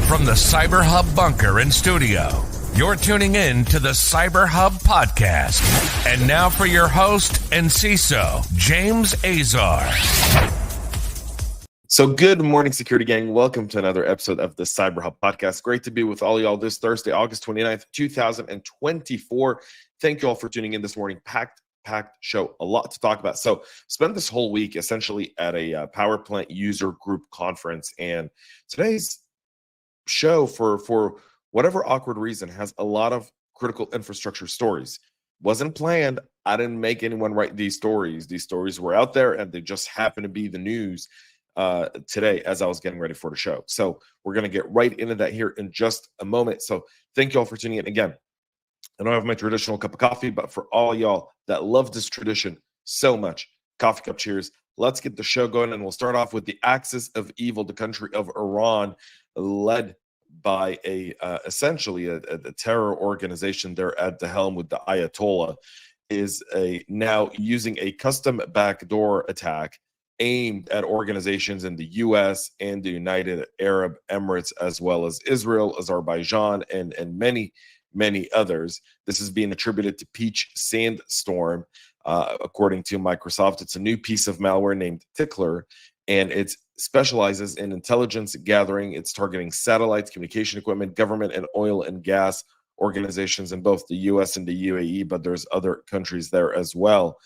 From the CyberHub bunker and studio, you're tuning in to the CyberHub Podcast. And now for your host and CISO, James Azar. So good morning, security gang. Welcome to another episode of the CyberHub Podcast. Great to be with all y'all this Thursday, August 29th, 2024. Thank you all for tuning in this morning. Packed show, a lot to talk about. So spent this whole week essentially at a power plant user group conference, and today's show, for whatever awkward reason, has a lot of critical infrastructure stories. Wasn't planned. I didn't make anyone write these stories. These stories were out there and they just happen to be the news today as I was getting ready for the show. So we're going to get right into that here in just a moment. So thank you all for tuning in again. I don't have my traditional cup of coffee, but for all y'all that love this tradition so much, coffee cup cheers. Let's get the show going, and we'll start off with the axis of evil, the country of Iran, led by essentially a terror organization there at the helm with the Ayatollah, is now using a custom backdoor attack aimed at organizations in the U.S. and the United Arab Emirates, as well as Israel, Azerbaijan, and many others. This is being attributed to Peach Sandstorm. According to Microsoft, it's a new piece of malware named Tickler, and it specializes in intelligence gathering. It's targeting satellites, communication equipment, government, and oil and gas organizations in both the U.S. and the UAE, but there's other countries there as well.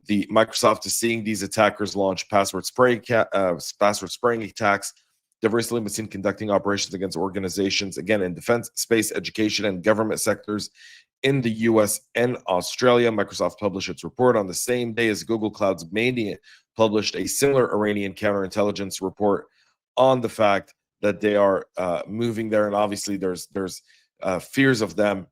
The Microsoft is seeing these attackers launch password spraying attacks. They've recently been seen conducting operations against organizations, again, in defense, space, education, and government sectors in the U.S. and Australia. Microsoft published its report on the same day as Google Cloud's Mania published a similar Iranian counterintelligence report on the fact that they are moving there. And obviously there's fears of them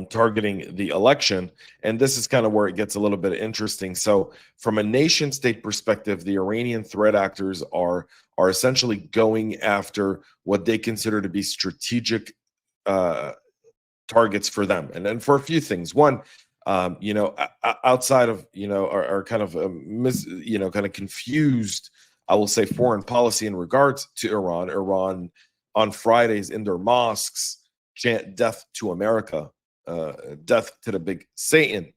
targeting the election. And this is kind of where it gets a little bit interesting. So from a nation state perspective, the Iranian threat actors are essentially going after what they consider to be strategic targets for them. And then for a few things. One, outside of, are kind of, kind of confused, I will say, foreign policy in regards to Iran. Iran on Fridays in their mosques chant death to America, death to the big Satan.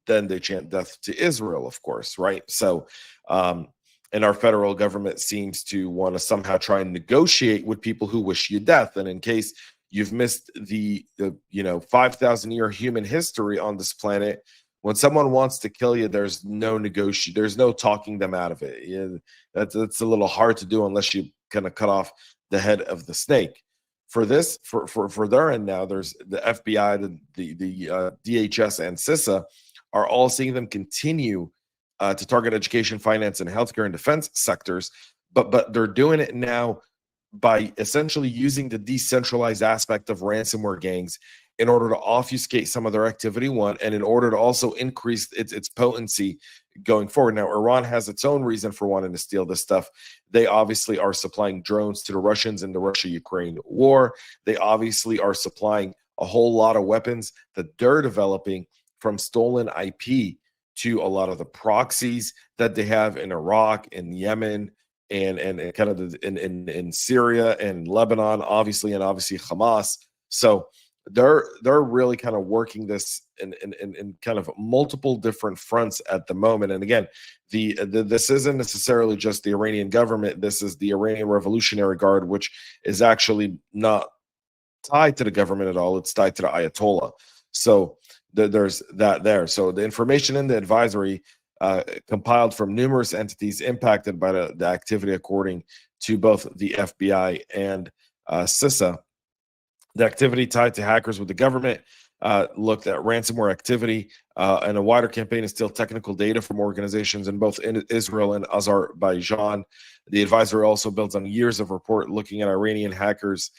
Then they chant death to Israel, of course, right? So, and our federal government seems to want to somehow try and negotiate with people who wish you death. And in case you've missed the 5,000-year human history on this planet, when someone wants to kill you, there's no negotiation, there's no talking them out of it. Yeah, that's a little hard to do unless you kind of cut off the head of the snake. For this, for their end now, there's the FBI, the DHS, and CISA are all seeing them continue to target education, finance, and healthcare and defense sectors, but they're doing it now by essentially using the decentralized aspect of ransomware gangs in order to obfuscate some of their activity, one, and in order to also increase its potency going forward. Now, Iran has its own reason for wanting to steal this stuff. They obviously are supplying drones to the Russians in the Russia-Ukraine war. They obviously are supplying a whole lot of weapons that they're developing from stolen IP to a lot of the proxies that they have in Iraq, in Yemen, and kind of in Syria and Lebanon, obviously Hamas. So they're really kind of working this in kind of multiple different fronts at the moment. And again, this isn't necessarily just the Iranian government. This is the Iranian Revolutionary Guard, which is actually not tied to the government at all. It's tied to the Ayatollah. So there's that there. So the information in the advisory compiled from numerous entities impacted by the activity, according to both the FBI and CISA. The activity tied to hackers with the government looked at ransomware activity and a wider campaign of steal technical data from organizations in both Israel and Azerbaijan. The advisory also builds on years of report looking at Iranian hackers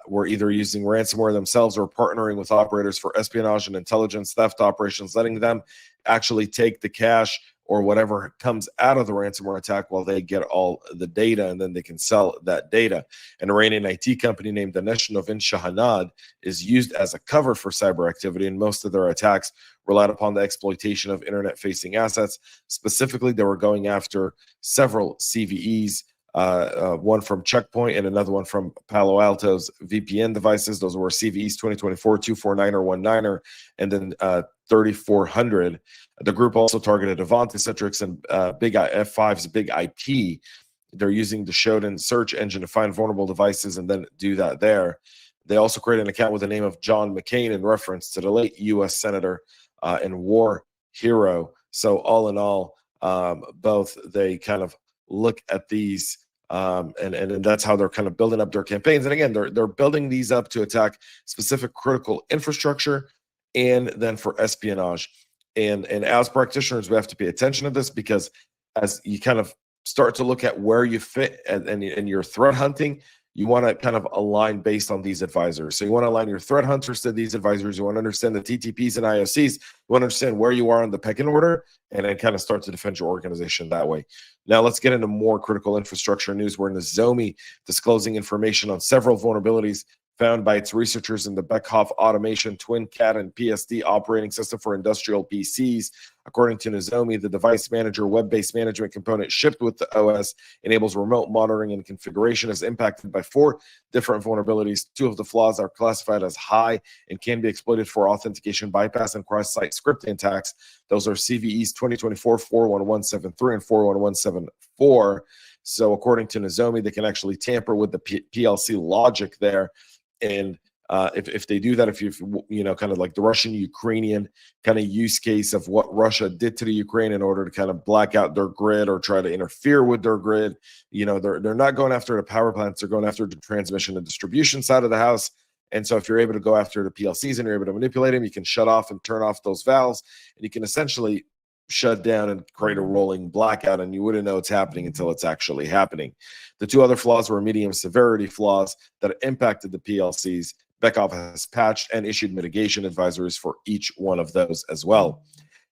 were either using ransomware themselves or partnering with operators for espionage and intelligence theft operations, letting them actually take the cash or whatever comes out of the ransomware attack while they get all the data, and then they can sell that data. An Iranian IT company named the Nation of Shahanad is used as a cover for cyber activity, and most of their attacks relied upon the exploitation of internet-facing assets. Specifically, they were going after several CVEs one from Checkpoint and another one from Palo Alto's VPN devices. Those were CVEs 2024 249er, and then 3400. The group also targeted Avante, Citrix, and Big F5's Big IP. They're using the Shodan search engine to find vulnerable devices and then do that there. They also created an account with the name of John McCain in reference to the late U.S. Senator and war hero. So all in all, both they kind of look at these and that's how they're kind of building up their campaigns. And again, they're building these up to attack specific critical infrastructure and then for espionage. And as practitioners, we have to pay attention to this, because as you kind of start to look at where you fit and your threat hunting, you want to kind of align based on these advisors. So you want to align your threat hunters to these advisors. You want to understand the TTPs and IOCs. You want to understand where you are on the pecking order, and then kind of start to defend your organization that way. Now let's get into more critical infrastructure news, where Nozomi disclosing information on several vulnerabilities found by its researchers in the Beckhoff Automation TwinCAT and PSD operating system for industrial PCs. According to Nozomi, the device manager web-based management component shipped with the OS enables remote monitoring and configuration, is impacted by 4 different vulnerabilities. 2 of the flaws are classified as high and can be exploited for authentication bypass and cross-site scripting attacks. Those are CVEs 2024 41173 and 41174. So according to Nozomi, they can actually tamper with the PLC logic there. And if they do that, if you know, kind of like the Russian-Ukrainian kind of use case of what Russia did to the Ukraine in order to kind of black out their grid or try to interfere with their grid, you know, they're not going after the power plants, they're going after the transmission and distribution side of the house. And so if you're able to go after the PLCs and you're able to manipulate them, you can shut off and turn off those valves, and you can essentially shut down and create a rolling blackout, and you wouldn't know it's happening until it's actually happening. The 2 other flaws were medium severity flaws that impacted the PLCs. Beckhoff has patched and issued mitigation advisories for each one of those as well.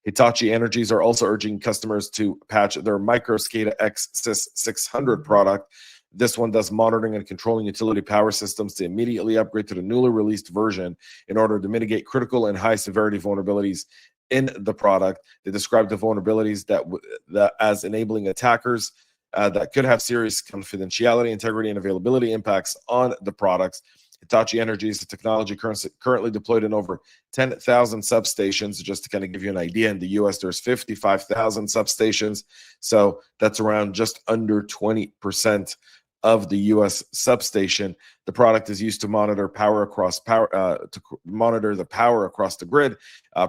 Hitachi Energies are also urging customers to patch their Scada X-Sys 600 product. This one does monitoring and controlling utility power systems to immediately upgrade to the newly released version in order to mitigate critical and high severity vulnerabilities in the product. They described the vulnerabilities that as enabling attackers that could have serious confidentiality, integrity, and availability impacts on the products. Hitachi Energy is a technology currently deployed in over 10,000 substations. Just to kind of give you an idea, in the US, there's 55,000 substations. So that's around just under 20% of the U.S. substation. The product is used to monitor monitor the power across the grid,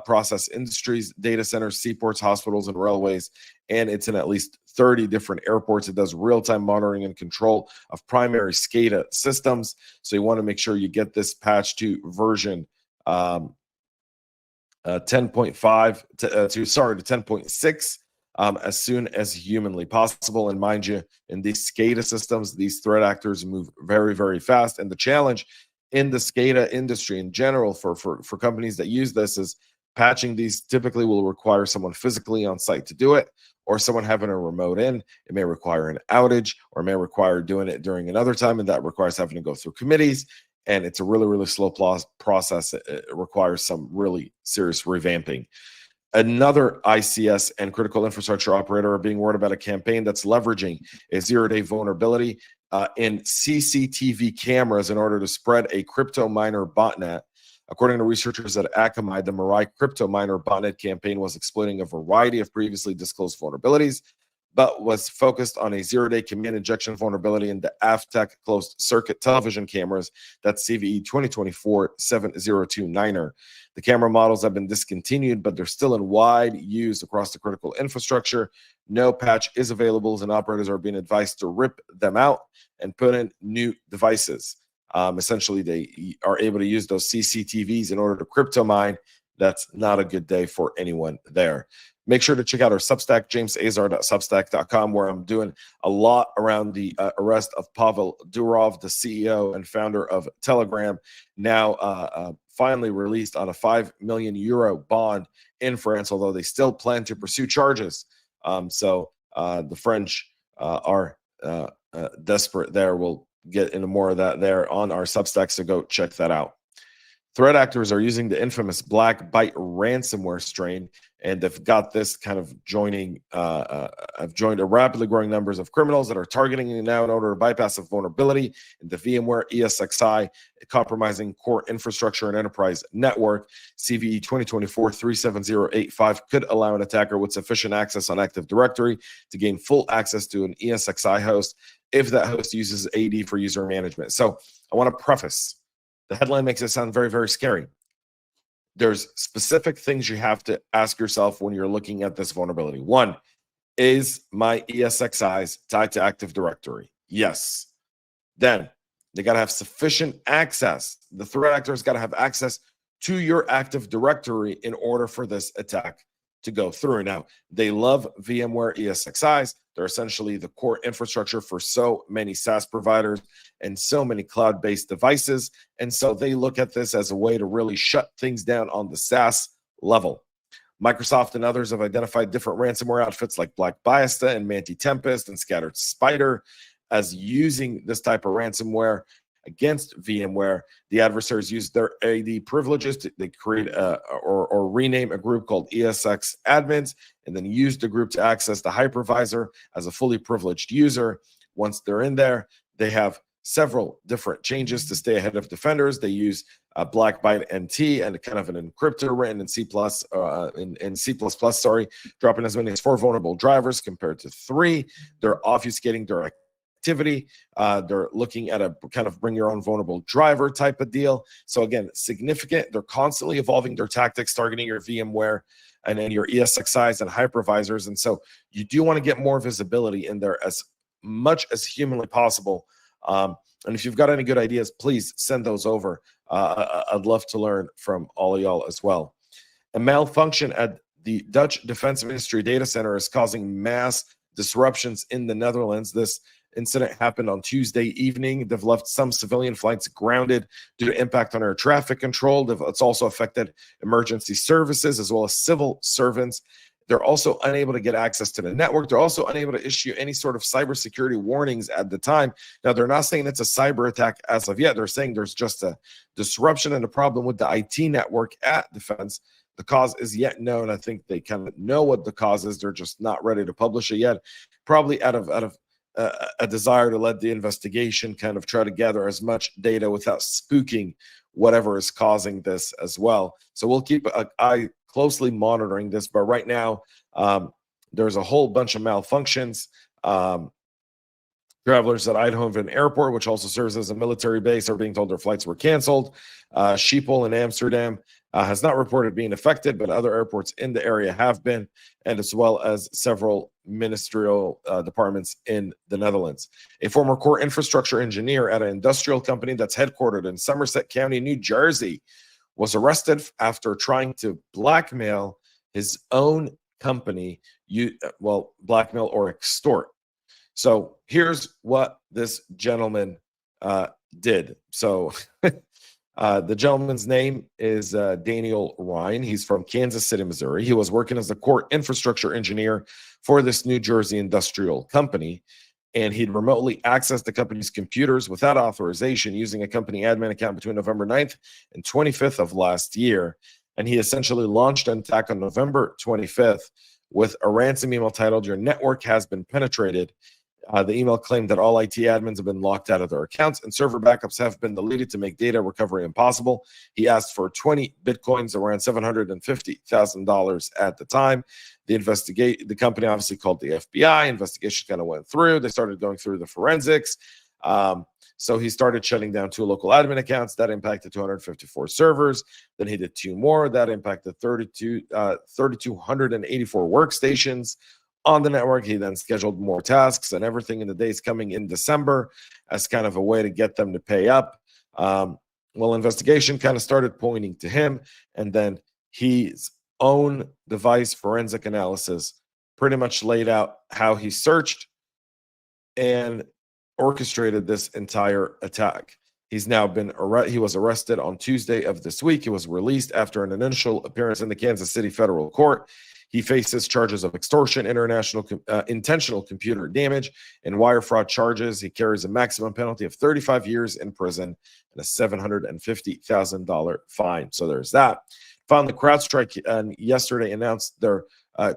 process industries, data centers, seaports, hospitals, and railways. And it's in at least 30 different airports. It does real-time monitoring and control of primary SCADA systems. So you want to make sure you get this patch to version 10.5 to 10.6. As soon as humanly possible. And mind you, in these SCADA systems, these threat actors move very, very fast. And the challenge in the SCADA industry in general for companies that use this is patching these typically will require someone physically on site to do it, or someone having a remote in. It may require an outage, or it may require doing it during another time, and that requires having to go through committees. And it's a really, really slow process. It requires some really serious revamping. Another ICS and critical infrastructure operator are being worried about a campaign that's leveraging a zero-day vulnerability in CCTV cameras in order to spread a crypto miner botnet. According to researchers at Akamai, the Mirai crypto miner botnet campaign was exploiting a variety of previously disclosed vulnerabilities, but was focused on a zero-day command injection vulnerability in the Avtech closed-circuit television cameras. That's CVE 2024-7029er. The camera models have been discontinued, but they're still in wide use across the critical infrastructure. No patch is available, and operators are being advised to rip them out and put in new devices. Essentially, they are able to use those CCTVs in order to crypto mine. That's not a good day for anyone there. Make sure to check out our Substack, jamesazar.substack.com, where I'm doing a lot around the arrest of Pavel Durov, the CEO and founder of Telegram, now finally released on a €5 million bond in France, although they still plan to pursue charges. So the French are desperate there. We'll get into more of that there on our Substack, so go check that out. threat actors are using the infamous Black Bite ransomware strain, and they've got this kind of have joined a rapidly growing numbers of criminals that are targeting it now in order to bypass a vulnerability in the VMware ESXi, compromising core infrastructure and enterprise network. CVE 2024-37085 could allow an attacker with sufficient access on Active Directory to gain full access to an ESXi host if that host uses AD for user management. So I want to preface, the headline makes it sound very, very scary. There's specific things you have to ask yourself when you're looking at this vulnerability. One, is my ESXi's tied to Active Directory? Yes. Then they got to have sufficient access. The threat actor's got to have access to your Active Directory in order for this attack to go through. Now, they love VMware ESXi's. They're essentially the core infrastructure for so many SaaS providers and so many cloud-based devices. And so they look at this as a way to really shut things down on the SaaS level. Microsoft and others have identified different ransomware outfits like Black Ballista and Manti Tempest and Scattered Spider as using this type of ransomware against VMware. The adversaries use their AD privileges they create or rename a group called ESX admins, and then use the group to access the hypervisor as a fully privileged user. Once they're in there, they have several different changes to stay ahead of defenders. They use Black Byte NT and kind of an encryptor written in C++, dropping as many as 4 vulnerable drivers compared to 3. They're obfuscating their activity. They're looking at a kind of bring your own vulnerable driver type of deal. So again, significant. They're constantly evolving their tactics, targeting your VMware and then your ESXi's and hypervisors. And so you do want to get more visibility in there as much as humanly possible. And if you've got any good ideas, please send those over. I'd love to learn from all of y'all as well. A malfunction at the Dutch Defense Ministry data center is causing mass disruptions in the Netherlands. This incident happened on Tuesday evening. They've left some civilian flights grounded due to impact on air traffic control. It's also affected emergency services as well as civil servants. They're also unable to get access to the network. They're also unable to issue any sort of cybersecurity warnings at the time. Now, they're not saying it's a cyber attack as of yet. They're saying there's just a disruption and a problem with the IT network at Defense. The cause is yet known. I think they kind of know what the cause is. They're just not ready to publish it yet, probably out of a desire to let the investigation kind of try to gather as much data without spooking whatever is causing this as well. So we'll keep an eye closely monitoring this, but right now there's a whole bunch of malfunctions. Travelers at Eindhoven Airport, which also serves as a military base, are being told their flights were canceled. Schiphol in Amsterdam has not reported being affected, but other airports in the area have been, and as well as several ministerial departments in the Netherlands. A former core infrastructure engineer at an industrial company that's headquartered in Somerset County, New Jersey, was arrested after trying to blackmail his own company, blackmail or extort. So here's what this gentleman did. So the gentleman's name is Daniel Ryan. He's from Kansas City, Missouri. He was working as a core infrastructure engineer for this New Jersey industrial company, and he'd remotely accessed the company's computers without authorization using a company admin account between November 9th and 25th of last year. And he essentially launched an attack on November 25th with a ransom email titled, "Your network has been penetrated." The email claimed that all IT admins have been locked out of their accounts and server backups have been deleted to make data recovery impossible. He asked for 20 Bitcoins, around $750,000 at the time. The company obviously called the FBI. Investigation kind of went through. They started going through the forensics. So he started shutting down 2 local admin accounts. That impacted 254 servers. Then he did 2 more. That impacted 3,284 workstations on the network. He then scheduled more tasks and everything in the days coming in December as kind of a way to get them to pay up. Investigation kind of started pointing to him, and then his own device forensic analysis pretty much laid out how he searched and orchestrated this entire attack. He's now been he was arrested on Tuesday of this week. He was released after an initial appearance in the Kansas City federal court. He faces charges of extortion, intentional computer damage, and wire fraud charges. He carries a maximum penalty of 35 years in prison and a $750,000 fine. So there's that. Finally, CrowdStrike yesterday announced their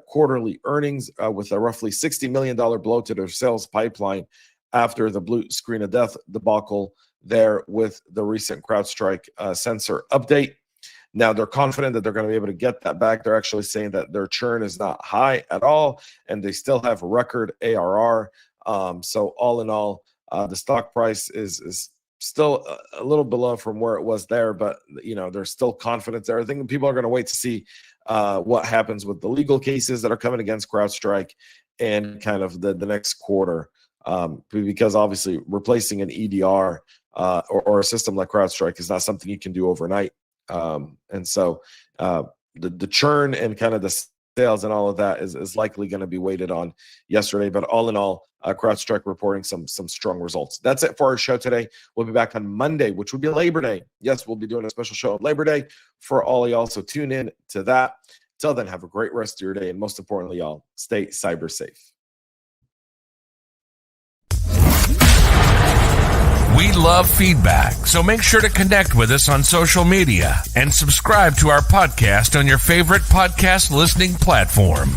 quarterly earnings with a roughly $60 million blow to their sales pipeline after the blue screen of death debacle there with the recent CrowdStrike sensor update. Now, they're confident that they're going to be able to get that back. They're actually saying that their churn is not high at all, and they still have record ARR. So all in all, the stock price is still a little below from where it was there, but there's still confidence there. I think people are going to wait to see what happens with the legal cases that are coming against CrowdStrike and kind of the next quarter, because obviously replacing an EDR or a system like CrowdStrike is not something you can do overnight. And so the churn and kind of the sales and all of that is likely going to be weighted on yesterday. But all in all, CrowdStrike reporting some strong results. That's it for our show today. We'll be back on Monday, which will be Labor Day. Yes, we'll be doing a special show on Labor Day for all of y'all. So tune in to that. Till then, have a great rest of your day. And most importantly, y'all, stay cyber safe. We love feedback, so make sure to connect with us on social media and subscribe to our podcast on your favorite podcast listening platform.